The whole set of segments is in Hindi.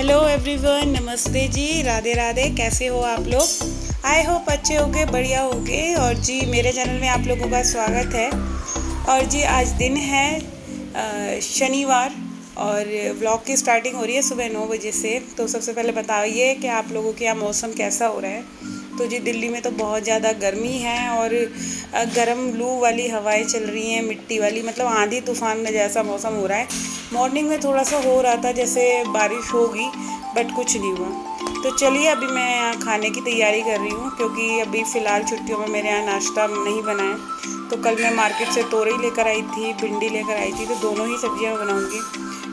हेलो एवरीवन, नमस्ते जी, राधे राधे। कैसे हो आप लोग? आई होप अच्छे होगे, बढ़िया होगे। और जी मेरे चैनल में आप लोगों का स्वागत है। और जी आज दिन है शनिवार और व्लॉग की स्टार्टिंग हो रही है सुबह 9 बजे से। तो सबसे पहले बताइए कि आप लोगों के यहाँ मौसम कैसा हो रहा है। तो जी दिल्ली में तो बहुत ज़्यादा गर्मी है और गर्म लू वाली हवाएं चल रही हैं, मिट्टी वाली, मतलब आंधी तूफान जैसा मौसम हो रहा है। मॉर्निंग में थोड़ा सा हो रहा था जैसे बारिश होगी, बट कुछ नहीं हुआ। तो चलिए अभी मैं यहाँ खाने की तैयारी कर रही हूँ, क्योंकि अभी फ़िलहाल छुट्टियों में मेरे यहाँ नाश्ता नहीं बना है। तो कल मैं मार्केट से तोरई लेकर आई थी, भिंडी लेकर आई थी, तो दोनों ही सब्जियाँ बनाऊँगी।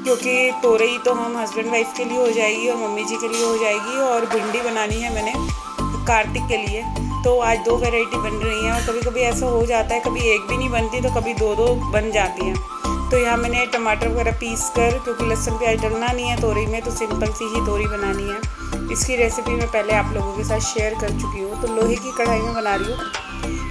क्योंकि तोरई तो हम हस्बैंड वाइफ के लिए हो जाएगी और मम्मी जी के लिए हो जाएगी, और भिंडी बनानी है मैंने कार्तिक के लिए। तो आज दो वैरायटी बन रही हैं, और कभी कभी ऐसा हो जाता है, कभी एक भी नहीं बनती तो कभी दो दो बन जाती हैं। तो यहाँ मैंने टमाटर वगैरह पीस कर, क्योंकि लहसुन प्याज डलना नहीं है तोरई में, तो सिंपल सी ही तोरई बनानी है। इसकी रेसिपी मैं पहले आप लोगों के साथ शेयर कर चुकी हूँ। तो लोहे की कढ़ाई में बना रही हूँ।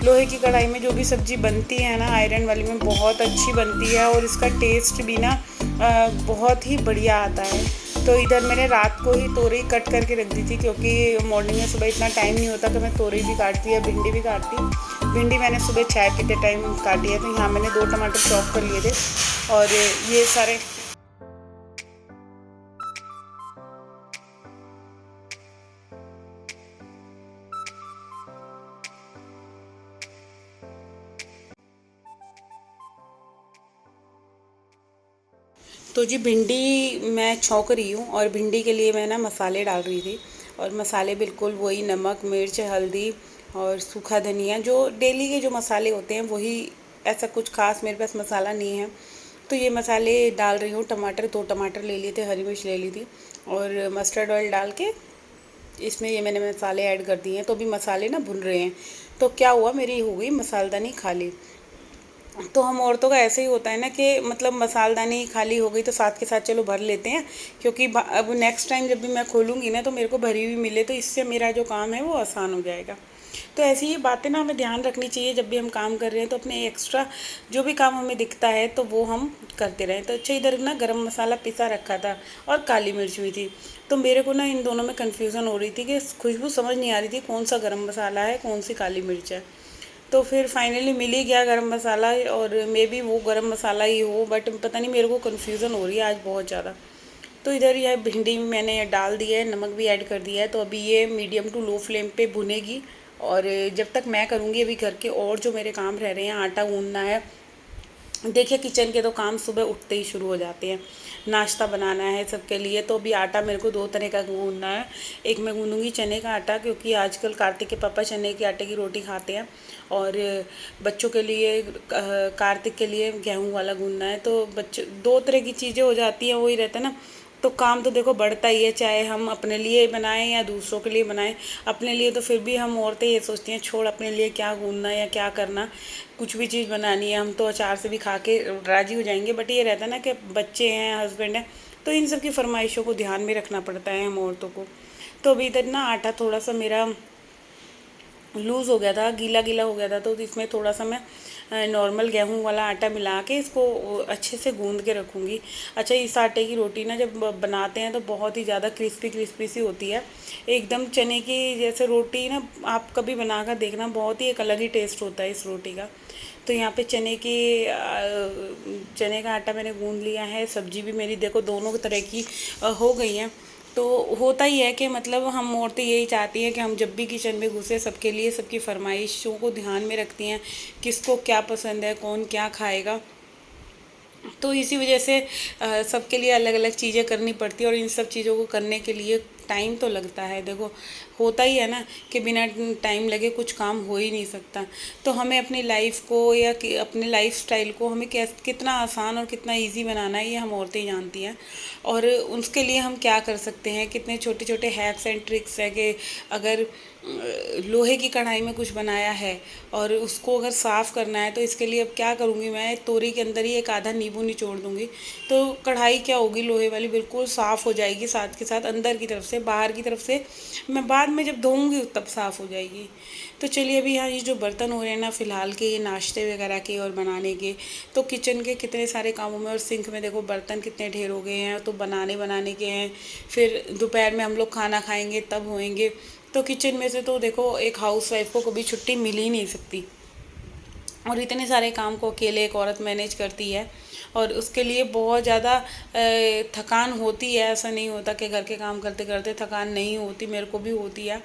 लोहे की कढ़ाई में जो भी सब्ज़ी बनती है ना, आयरन वाली में बहुत अच्छी बनती है, और इसका टेस्ट भी ना बहुत ही बढ़िया आता है। तो इधर मैंने रात को ही तोरई कट करके रख दी थी, क्योंकि मॉर्निंग में सुबह इतना टाइम नहीं होता, तो मैं तोरई भी काटती या भिंडी भी काटती। भिंडी मैंने सुबह चाय पीते टाइम काटी है। तो यहाँ मैंने 2 टमाटर चॉप कर लिए थे, और ये सारे तो जी भिंडी मैं छौंक रही हूँ, और भिंडी के लिए मैं ना मसाले डाल रही थी। और मसाले बिल्कुल वही नमक, मिर्च, हल्दी और सूखा धनिया, जो डेली के जो मसाले होते हैं वही। ऐसा कुछ खास मेरे पास मसाला नहीं है। तो ये मसाले डाल रही हूँ। टमाटर 2 टमाटर ले लिए थे, हरी मिर्च ले ली थी, और मस्टर्ड ऑयल डाल के इसमें ये मैंने मसाले ऐड कर दिए हैं। तो अभी मसाले ना भुन रहे हैं। तो क्या हुआ, मेरी हो गई मसालदानी खाली। तो हम औरतों का ऐसे ही होता है ना, कि मतलब मसालदानी खाली हो गई तो साथ के साथ चलो भर लेते हैं, क्योंकि अब नेक्स्ट टाइम जब भी मैं खोलूँगी ना, तो मेरे को भरी हुई मिले, तो इससे मेरा जो काम है वो आसान हो जाएगा। तो ऐसी ही बातें ना हमें ध्यान रखनी चाहिए जब भी हम काम कर रहे हैं। तो अपने एक्स्ट्रा जो भी काम हमें दिखता है तो वो हम करते रहें। तो अच्छा, इधर ना गरम मसाला पिसा रखा था, और काली मिर्च भी थी। तो मेरे को ना इन दोनों में कन्फ्यूज़न हो रही थी, कि खुशबू समझ नहीं आ रही थी कौन सा गरम मसाला है, कौन सी काली मिर्च है। तो फिर फाइनली मिल ही गया गरम मसाला, और मे बी वो गरम मसाला ही हो, बट पता नहीं, मेरे को कन्फ्यूज़न हो रही है आज बहुत ज़्यादा। तो इधर यह भिंडी मैंने डाल दिया है, नमक भी ऐड कर दिया है। तो अभी ये मीडियम टू लो फ्लेम पे भुनेगी। और जब तक मैं करूँगी, अभी घर के और जो मेरे काम रह रहे हैं, आटा गूँधना है। देखिए किचन के तो काम सुबह उठते ही शुरू हो जाते हैं। नाश्ता बनाना है सबके लिए, तो अभी आटा मेरे को 2 तरह का गूँधना है। एक मैं गूँधूँगी चने का आटा, क्योंकि आजकल कार्तिक के पापा चने के आटे की रोटी खाते हैं। और बच्चों के लिए कार्तिक के लिए गेहूँ वाला गूँधना है। तो बच्चों 2 तरह की चीज़ें हो जाती हैं, वही रहता है ना। तो काम तो देखो बढ़ता ही है, चाहे हम अपने लिए बनाएं या दूसरों के लिए बनाएं। अपने लिए तो फिर भी हम औरतें ये सोचती हैं, छोड़ अपने लिए क्या गूंदना या क्या करना, कुछ भी चीज़ बनानी है हम तो अचार से भी खा के राज़ी हो जाएंगे। बट ये रहता है ना कि बच्चे हैं, हस्बैंड हैं, तो इन सब की फरमाइशों को ध्यान में रखना पड़ता है हम औरतों को। तो अभी इधर ना आटा थोड़ा सा मेरा लूज़ हो गया था, गीला गीला हो गया था। तो इसमें थोड़ा सा मैं नॉर्मल गेहूं वाला आटा मिला के इसको अच्छे से गूंद के रखूँगी। अच्छा, इस आटे की रोटी ना जब बनाते हैं तो बहुत ही ज़्यादा क्रिस्पी क्रिस्पी सी होती है, एकदम चने की जैसे रोटी ना। आप कभी बना कर देखना, बहुत ही एक अलग ही टेस्ट होता है इस रोटी का। तो यहाँ पे चने का आटा मैंने गूंद लिया है। सब्जी भी मेरी देखो दोनों तरह की हो गई है। तो होता ही है कि मतलब हम औरतें यही चाहती हैं कि हम जब भी किचन में घुसे, सबके लिए सबकी फरमाइशों को ध्यान में रखती हैं, किसको क्या पसंद है, कौन क्या खाएगा। तो इसी वजह से सबके लिए अलग अलग चीज़ें करनी पड़ती है, और इन सब चीज़ों को करने के लिए टाइम तो लगता है। देखो होता ही है ना कि बिना टाइम लगे कुछ काम हो ही नहीं सकता। तो हमें अपनी लाइफ को या अपने लाइफ स्टाइल को हमें कितना आसान और कितना इजी बनाना है, ये हम औरतें ही जानती हैं। और उसके लिए हम क्या कर सकते हैं, कितने छोटे छोटे हैक्स एंड ट्रिक्स है कि अगर लोहे की कढ़ाई में कुछ बनाया है और उसको अगर साफ़ करना है, तो इसके लिए अब क्या करूँगी, मैं तोरी के अंदर ही एक आधा नींबू निचोड़ दूँगी। तो कढ़ाई क्या होगी, लोहे वाली बिल्कुल साफ़ हो जाएगी, साथ के साथ अंदर की तरफ से से, बाहर की तरफ से मैं बाद में जब धोऊंगी तब साफ़ हो जाएगी। तो चलिए अभी यहाँ ये जो बर्तन हो रहे हैं ना फ़िलहाल के, ये नाश्ते वगैरह के और बनाने के, तो किचन के कितने सारे कामों में और सिंक में देखो बर्तन कितने ढेर हो गए हैं, तो बनाने बनाने के हैं। फिर दोपहर में हम लोग खाना खाएंगे तब होएंगे। तो किचन में से तो देखो एक हाउस वाइफ को कभी छुट्टी मिल ही नहीं सकती, और इतने सारे काम को अकेले एक औरत मैनेज करती है, और उसके लिए बहुत ज़्यादा थकान होती है। ऐसा नहीं होता कि घर के काम करते करते थकान नहीं होती, मेरे को भी होती है।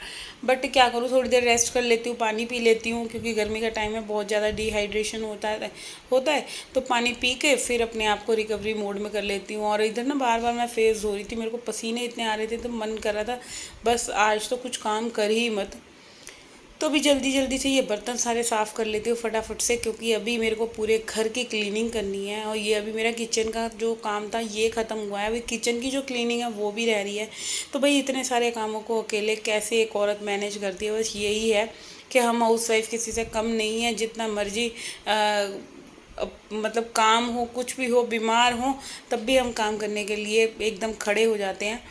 बट क्या करूँ, थोड़ी देर रेस्ट कर लेती हूँ, पानी पी लेती हूँ, क्योंकि गर्मी का टाइम है, बहुत ज़्यादा डिहाइड्रेशन होता है। तो पानी पी के फिर अपने आप को रिकवरी मोड में कर लेती हूँ। और इधर ना बार बार मैं फेस धो रही थी, मेरे को पसीने इतने आ रहे थे, तो मन कर रहा था बस आज तो कुछ काम कर ही मत। तो अभी जल्दी जल्दी से ये बर्तन सारे साफ़ कर लेती हूँ फटाफट से, क्योंकि अभी मेरे को पूरे घर की क्लीनिंग करनी है। और ये अभी मेरा किचन का जो काम था ये ख़त्म हुआ है, अभी किचन की जो क्लीनिंग है वो भी रह रही है। तो भाई इतने सारे कामों को अकेले कैसे एक औरत मैनेज करती है, बस यही है कि हम हाउस वाइफ किसी से कम नहीं है। जितना मर्जी मतलब काम हो, कुछ भी हो, बीमार हो, तब भी हम काम करने के लिए एकदम खड़े हो जाते हैं।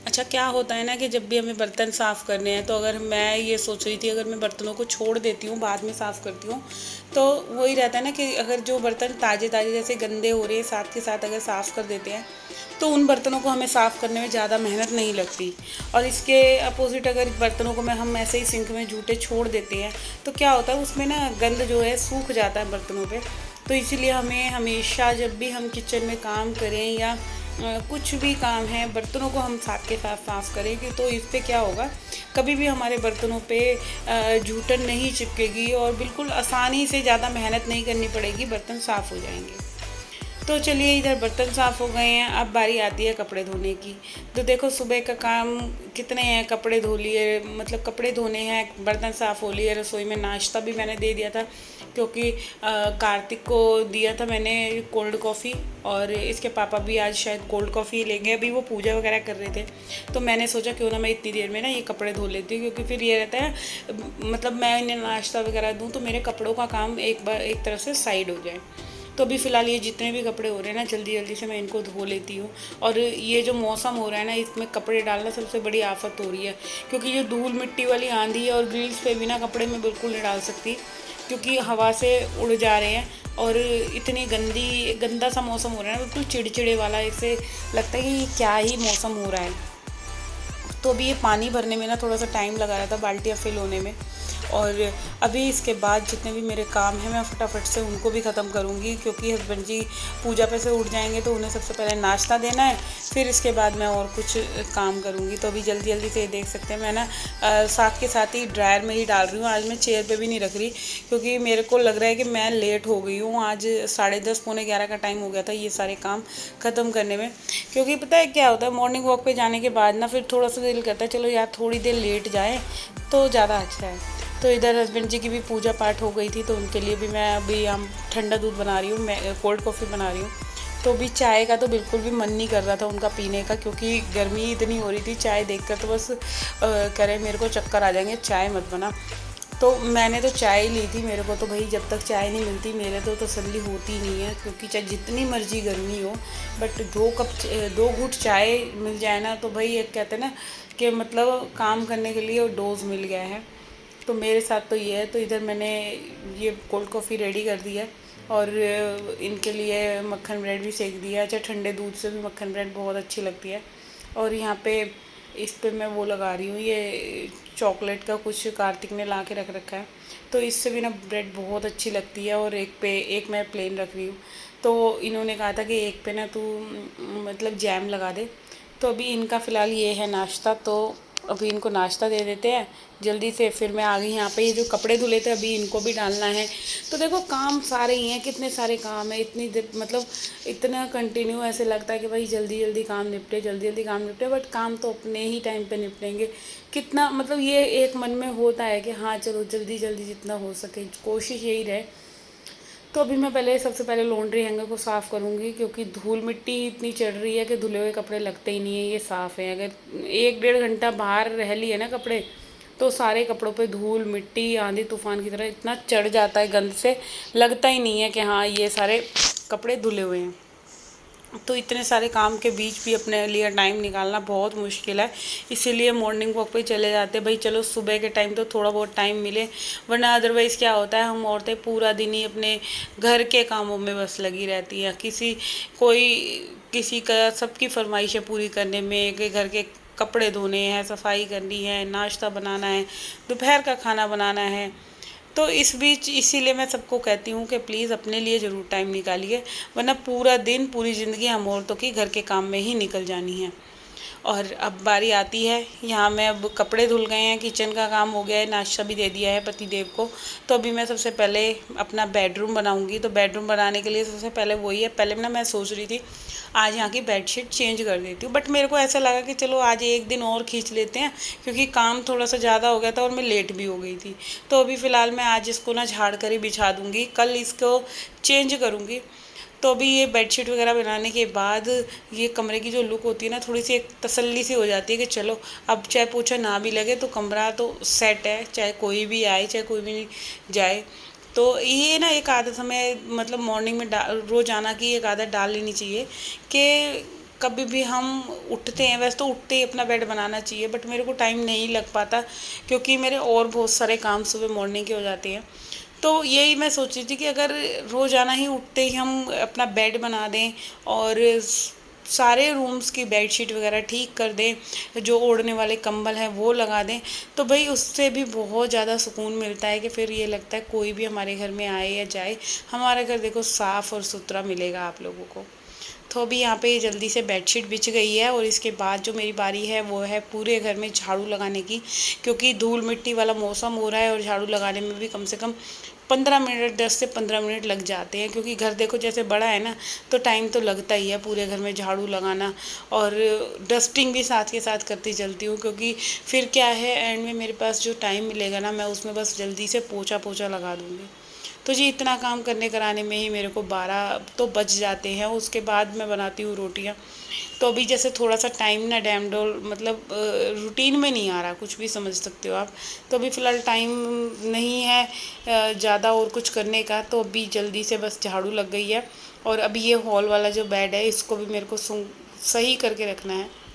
अच्छा, क्या होता है ना कि जब भी हमें बर्तन साफ़ करने हैं, तो अगर मैं ये सोच रही थी, अगर मैं बर्तनों को छोड़ देती हूँ बाद में साफ़ करती हूँ, तो वही रहता है ना कि अगर जो बर्तन ताज़े ताज़े जैसे गंदे हो रहे हैं साथ के साथ अगर साफ़ कर देते हैं, तो उन बर्तनों को हमें साफ़ करने में ज़्यादा मेहनत नहीं लगती। और इसके अपोजिट अगर बर्तनों को मैं हम ऐसे ही सिंक में जूठे छोड़ देते हैं, तो क्या होता है उसमें ना गंद जो है सूख जाता है बर्तनों पे। तो इसीलिए हमें हमेशा जब भी हम किचन में काम करें या कुछ भी काम है, बर्तनों को हम साथ के साथ साफ़ करेंगे, तो इससे क्या होगा, कभी भी हमारे बर्तनों पे जूठन नहीं चिपकेगी, और बिल्कुल आसानी से, ज़्यादा मेहनत नहीं करनी पड़ेगी, बर्तन साफ़ हो जाएंगे। तो चलिए इधर बर्तन साफ़ हो गए हैं, अब बारी आती है कपड़े धोने की। तो देखो सुबह का काम कितने हैं, कपड़े धो लिए, मतलब कपड़े धोने हैं, बर्तन साफ़ हो लिए, रसोई में नाश्ता भी मैंने दे दिया था, क्योंकि कार्तिक को दिया था मैंने कोल्ड कॉफ़ी, और इसके पापा भी आज शायद कोल्ड कॉफ़ी लेंगे। अभी वो पूजा वगैरह कर रहे थे, तो मैंने सोचा क्यों ना मैं इतनी देर में ना ये कपड़े धो लेती हूँ, क्योंकि फिर ये रहता है मतलब मैं इन्हें नाश्ता वगैरह दूँ तो मेरे कपड़ों का काम एक बार एक तरफ से साइड हो जाए। तो अभी फ़िलहाल ये जितने भी कपड़े हो रहे हैं ना, जल्दी जल्दी से मैं इनको धो लेती हूँ। और ये जो मौसम हो रहा है ना, इसमें कपड़े डालना सबसे बड़ी आफत हो रही है, क्योंकि ये धूल मिट्टी वाली आंधी है, और ग्रिल्स पे बिना कपड़े में बिल्कुल नहीं डाल सकती, क्योंकि हवा से उड़ जा रहे हैं। और इतनी गंदा सा मौसम हो रहा है ना, बिल्कुल चिड़चिड़े वाला, ऐसे लगता है कि ये क्या ही मौसम हो रहा है। तो अभी ये पानी भरने में ना थोड़ा सा टाइम लगा रहा था, बाल्टियाँ फिल होने में। और अभी इसके बाद जितने भी मेरे काम हैं मैं फटाफट से उनको भी ख़त्म करूँगी, क्योंकि हस्बैंड जी पूजा पे से उठ जाएंगे, तो उन्हें सबसे पहले नाश्ता देना है, फिर इसके बाद मैं और कुछ काम करूँगी। तो अभी जल्दी जल्दी से ये देख सकते हैं मैं ना साथ के साथ ही ड्रायर में ही डाल रही हूँ। आज मैं चेयर पे भी नहीं रख रही, क्योंकि मेरे को लग रहा है कि मैं लेट हो गई हूँ। आज 10:30 पौने 11 का टाइम हो गया था ये सारे काम ख़त्म करने में। क्योंकि पता है क्या होता है, मॉर्निंग वॉक पे जाने के बाद ना फिर थोड़ा सा दिल करता है चलो यार थोड़ी देर लेट जाए तो ज़्यादा अच्छा है। तो इधर हस्बैंड जी की भी पूजा पाठ हो गई थी, तो उनके लिए भी मैं अभी हम ठंडा दूध बना रही हूँ, मैं कोल्ड कॉफ़ी बना रही हूँ। तो अभी चाय का तो बिल्कुल भी मन नहीं कर रहा था उनका पीने का, क्योंकि गर्मी इतनी हो रही थी, चाय देखकर तो बस करे मेरे को चक्कर आ जाएंगे, चाय मत बना। तो मैंने तो चाय ली थी, मेरे को तो भाई जब तक चाय नहीं मिलती मेरे तो तसल्ली होती नहीं है, क्योंकि चाहे जितनी मर्जी गर्मी हो, बट 2 घूंट चाय मिल जाए ना, तो भाई एक कहते हैं ना कि मतलब काम करने के लिए डोज मिल गया है। तो मेरे साथ तो ये है। तो इधर मैंने ये कोल्ड कॉफ़ी रेडी कर दी है, और इनके लिए मक्खन ब्रेड भी सेक दिया। अच्छा, ठंडे दूध से भी मक्खन ब्रेड बहुत अच्छी लगती है। और यहाँ पे इस पे मैं वो लगा रही हूँ, ये चॉकलेट का कुछ कार्तिक ने ला के रख रखा है, तो इससे भी ना ब्रेड बहुत अच्छी लगती है। और एक मैं प्लेन रख रही हूँ। तो इन्होंने कहा था कि एक पे ना तू मतलब जैम लगा दे। तो अभी इनका फ़िलहाल ये है नाश्ता, तो अभी इनको नाश्ता दे देते हैं जल्दी से। फिर मैं आ गई यहाँ पे, ये जो कपड़े धुले थे अभी इनको भी डालना है। तो देखो काम सारे ही हैं, कितने सारे काम है, इतनी देर मतलब इतना कंटिन्यू ऐसे लगता है कि भाई जल्दी जल्दी काम निपटे, जल्दी जल्दी काम निपटे, बट काम तो अपने ही टाइम पे निपटेंगे। कितना मतलब ये एक मन में होता है कि हाँ चलो जल्दी जल्दी जितना हो सके कोशिश यही रहे। तो अभी मैं पहले सबसे पहले लॉन्ड्री हैंगर को साफ़ करूँगी, क्योंकि धूल मिट्टी इतनी चढ़ रही है कि धुले हुए कपड़े लगते ही नहीं है, ये साफ़ है। अगर 1 डेढ़ घंटा बाहर रह लिए ना कपड़े, तो सारे कपड़ों पे धूल मिट्टी आंधी तूफान की तरह इतना चढ़ जाता है गंद से, लगता ही नहीं है कि हाँ ये सारे कपड़े धुले हुए हैं। तो इतने सारे काम के बीच भी अपने लिए टाइम निकालना बहुत मुश्किल है, इसीलिए मॉर्निंग वॉक पे चले जाते हैं। भाई चलो सुबह के टाइम तो थोड़ा बहुत टाइम मिले, वरना अदरवाइज़ क्या होता है, हम औरतें पूरा दिन ही अपने घर के कामों में बस लगी रहती हैं। किसी का सबकी फरमाइशें पूरी करने में, कि घर के कपड़े धोने हैं, सफाई करनी है, नाश्ता बनाना है, दोपहर का खाना बनाना है। तो इस बीच इसीलिए मैं सबको कहती हूँ कि प्लीज़ अपने लिए ज़रूर टाइम निकालिए, वरना पूरा दिन पूरी ज़िंदगी हम औरतों की घर के काम में ही निकल जानी है। और अब बारी आती है, यहाँ मैं अब कपड़े धुल गए हैं, किचन का काम हो गया है, नाश्ता भी दे दिया है पति देव को। तो अभी मैं सबसे पहले अपना बेडरूम बनाऊंगी। तो बेडरूम बनाने के लिए सबसे पहले वही है, पहले ना मैं सोच रही थी आज यहाँ की बेडशीट चेंज कर देती हूँ, बट मेरे को ऐसा लगा कि चलो आज एक दिन और खींच लेते हैं, क्योंकि काम थोड़ा सा ज़्यादा हो गया था और मैं लेट भी हो गई थी। तो अभी फ़िलहाल मैं आज इसको ना झाड़ कर ही बिछा दूँगी, कल इसको चेंज करूँगी। तो अभी ये बेडशीट वगैरह बनाने के बाद ये कमरे की जो लुक होती है ना, थोड़ी सी एक तसल्ली सी हो जाती है कि चलो अब चाहे पोछा ना भी लगे तो कमरा तो सेट है, चाहे कोई भी आए चाहे कोई भी नहीं जाए। तो ये ना एक आदत हमें मतलब मॉर्निंग में रोज़ाना की एक आदत डाल लेनी चाहिए कि कभी भी हम उठते हैं, वैसे तो उठते ही अपना बेड बनाना चाहिए, बट मेरे को टाइम नहीं लग पाता क्योंकि मेरे और बहुत सारे काम सुबह मॉर्निंग के हो जाते हैं। तो यही मैं सोच रही थी कि अगर रोज़ाना ही उठते ही हम अपना बेड बना दें और सारे रूम्स की बेडशीट वगैरह ठीक कर दें, जो ओढ़ने वाले कंबल हैं वो लगा दें, तो भाई उससे भी बहुत ज़्यादा सुकून मिलता है कि फिर ये लगता है कोई भी हमारे घर में आए या जाए, हमारा घर देखो साफ़ और सुथरा मिलेगा आप लोगों को। तो अभी यहाँ पे जल्दी से बेडशीट बिछ गई है और इसके बाद जो मेरी बारी है वो है पूरे घर में झाड़ू लगाने की, क्योंकि धूल मिट्टी वाला मौसम हो रहा है और झाड़ू लगाने में भी कम से कम 15 मिनट 10 से 15 मिनट लग जाते हैं, क्योंकि घर देखो जैसे बड़ा है ना, तो टाइम तो लगता ही है पूरे घर में झाड़ू लगाना। और डस्टिंग भी साथ के साथ करती चलती हूँ, क्योंकि फिर क्या है एंड में मेरे पास जो टाइम मिलेगा ना, मैं उसमें बस जल्दी से पोछा पोछा लगा दूँगी। तो जी इतना काम करने कराने में ही मेरे को 12 तो बच जाते हैं। उसके बाद मैं बनाती हूँ रोटियाँ। तो अभी जैसे थोड़ा सा टाइम ना डैम डोल मतलब रूटीन में नहीं आ रहा, कुछ भी समझ सकते हो आप। तो अभी फ़िलहाल टाइम नहीं है ज़्यादा और कुछ करने का, तो अभी जल्दी से बस झाड़ू लग गई है। और अभी ये हॉल वाला जो बेड है इसको भी मेरे को सही करके रखना है।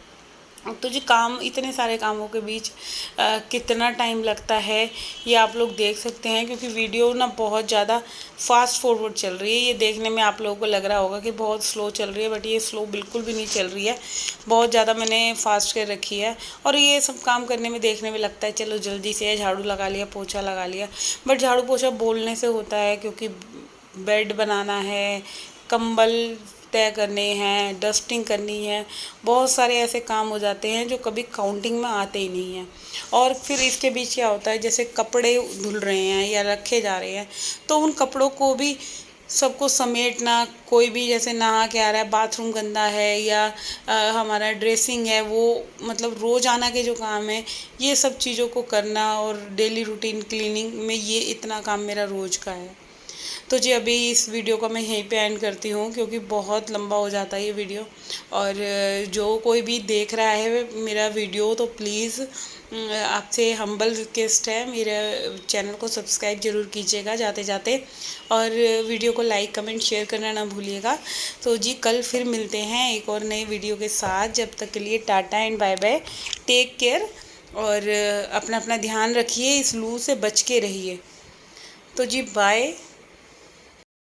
तो जी काम इतने सारे कामों के बीच कितना टाइम लगता है ये आप लोग देख सकते हैं, क्योंकि वीडियो ना बहुत ज़्यादा फास्ट फॉरवर्ड चल रही है। ये देखने में आप लोगों को लग रहा होगा कि बहुत स्लो चल रही है, बट ये स्लो बिल्कुल भी नहीं चल रही है, बहुत ज़्यादा मैंने फास्ट कर रखी है। और ये सब काम करने में देखने में लगता है चलो जल्दी से झाड़ू लगा लिया पोछा लगा लिया, बट झाड़ू पोछा बोलने से होता है, क्योंकि बेड बनाना है, कंबल तय करने हैं, डस्टिंग करनी है, बहुत सारे ऐसे काम हो जाते हैं जो कभी काउंटिंग में आते ही नहीं हैं। और फिर इसके बीच क्या होता है, जैसे कपड़े धुल रहे हैं या रखे जा रहे हैं, तो उन कपड़ों को भी सबको समेटना, कोई भी जैसे नहा के आ रहा है, बाथरूम गंदा है या हमारा ड्रेसिंग है, वो मतलब रोज़ाना के जो काम है ये सब चीज़ों को करना, और डेली रूटीन क्लीनिंग में ये इतना काम मेरा रोज़ का है। तो जी अभी इस वीडियो को मैं यहीं पे एंड करती हूँ, क्योंकि बहुत लंबा हो जाता है ये वीडियो। और जो कोई भी देख रहा है मेरा वीडियो तो प्लीज़ आपसे हम्बल रिक्वेस्ट है, मेरे चैनल को सब्सक्राइब ज़रूर कीजिएगा जाते जाते, और वीडियो को लाइक कमेंट शेयर करना ना भूलिएगा। तो जी कल फिर मिलते हैं एक और नई वीडियो के साथ, जब तक के लिए tata and bye bye, take care. और अपना अपना ध्यान रखिए, इस लू से बच के रहिए। तो जी बाय।